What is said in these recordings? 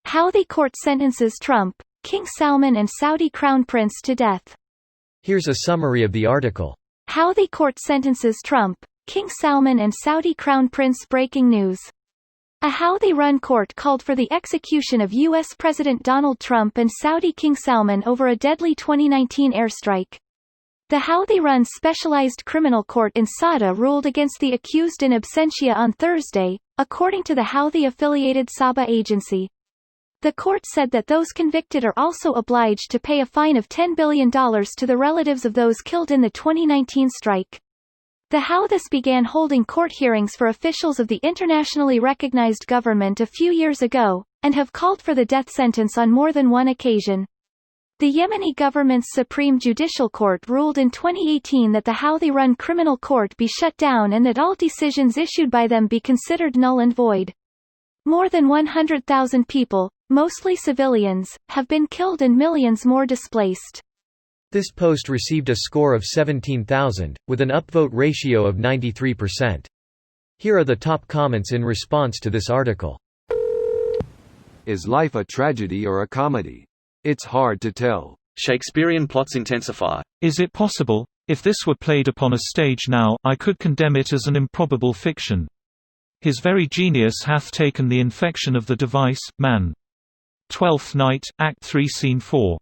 Houthi court sentences Trump, King Salman and Saudi Crown Prince to death. Here's a summary of the article. Houthi court sentences Trump, King Salman and Saudi Crown Prince. Breaking news. A Houthi-run court called for the execution of U.S. President Donald Trump and Saudi King Salman over a deadly 2019 airstrike. The Houthi-run specialized criminal court in Sada ruled against the accused in absentia on Thursday, according to the Houthi-affiliated Sabah agency. The court said that those convicted are also obliged to pay a fine of $10 billion to the relatives of those killed in the 2019 strike. The Houthis began holding court hearings for officials of the internationally recognized government a few years ago, and have called for the death sentence on more than one occasion. The Yemeni government's Supreme Judicial Court ruled in 2018 that the Houthi-run criminal court be shut down and that all decisions issued by them be considered null and void. More than 100,000 people, mostly civilians, have been killed and millions more displaced. This post received a score of 17,000, with an upvote ratio of 93%. Here are the top comments in response to this article. Is life a tragedy or a comedy? It's hard to tell. Shakespearean plots intensify. Is it possible? If this were played upon a stage now, I could condemn it as an improbable fiction. His very genius hath taken the infection of the device, man. Twelfth Night, Act 3 Scene 4.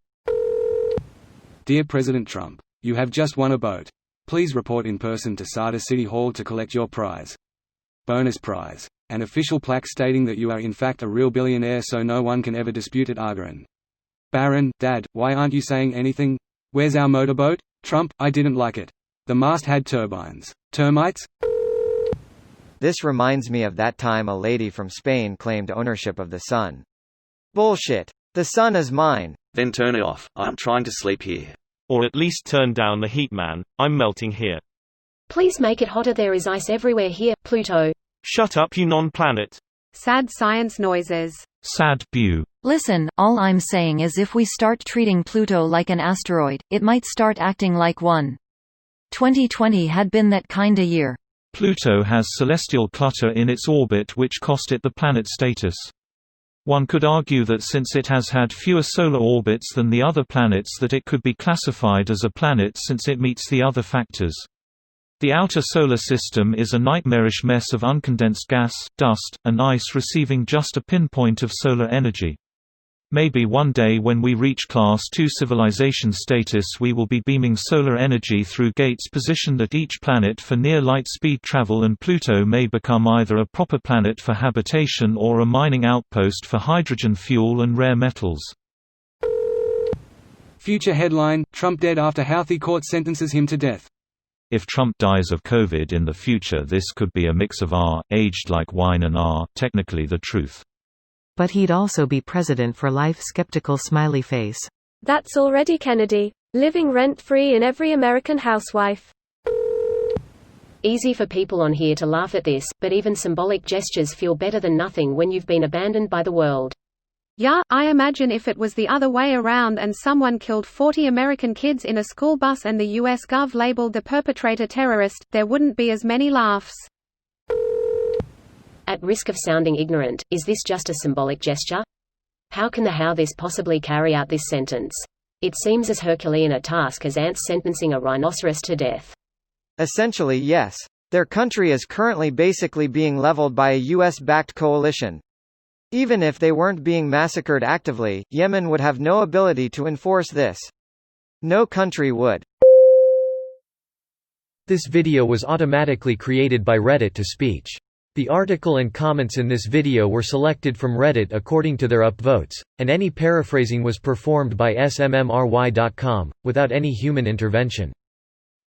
Dear President Trump, you have just won a boat. Please report in person to Sada City Hall to collect your prize. Bonus prize. An official plaque stating that you are in fact a real billionaire so no one can ever dispute it. Argaran. Barron, Dad, why aren't you saying anything? Where's our motorboat? Trump, I didn't like it. The mast had turbines. Termites? This reminds me of that time a lady from Spain claimed ownership of the sun. Bullshit. The sun is mine. Then turn it off, I'm trying to sleep here. Or at least turn down the heat, man, I'm melting here. Please make it hotter, there is ice everywhere here, Pluto. Shut up, you non-planet. Sad science noises. Sad bew. Listen, all I'm saying is if we start treating Pluto like an asteroid, it might start acting like one. 2020 had been that kinda year. Pluto has celestial clutter in its orbit which cost it the planet status. One could argue that since it has had fewer solar orbits than the other planets that it could be classified as a planet since it meets the other factors. The outer solar system is a nightmarish mess of uncondensed gas, dust, and ice receiving just a pinpoint of solar energy. Maybe one day when we reach Class 2 civilization status we will be beaming solar energy through gates positioned at each planet for near-light speed travel, and Pluto may become either a proper planet for habitation or a mining outpost for hydrogen fuel and rare metals. Future headline, Trump dead after Houthi court sentences him to death. If Trump dies of COVID in the future, this could be a mix of aged like wine and technically the truth. But he'd also be president for life. Skeptical smiley face. That's already Kennedy, living rent-free in every American housewife. Easy for people on here to laugh at this, but even symbolic gestures feel better than nothing when you've been abandoned by the world. Yeah, I imagine if it was the other way around and someone killed 40 American kids in a school bus and the US Gov labeled the perpetrator terrorist, there wouldn't be as many laughs. At risk of sounding ignorant, is this just a symbolic gesture? How can the Houthis possibly carry out this sentence? It seems as Herculean a task as ants sentencing a rhinoceros to death. Essentially, yes. Their country is currently basically being leveled by a US-backed coalition. Even if they weren't being massacred actively, Yemen would have no ability to enforce this. No country would. This video was automatically created by Reddit to speech. The article and comments in this video were selected from Reddit according to their upvotes, and any paraphrasing was performed by smmry.com, without any human intervention.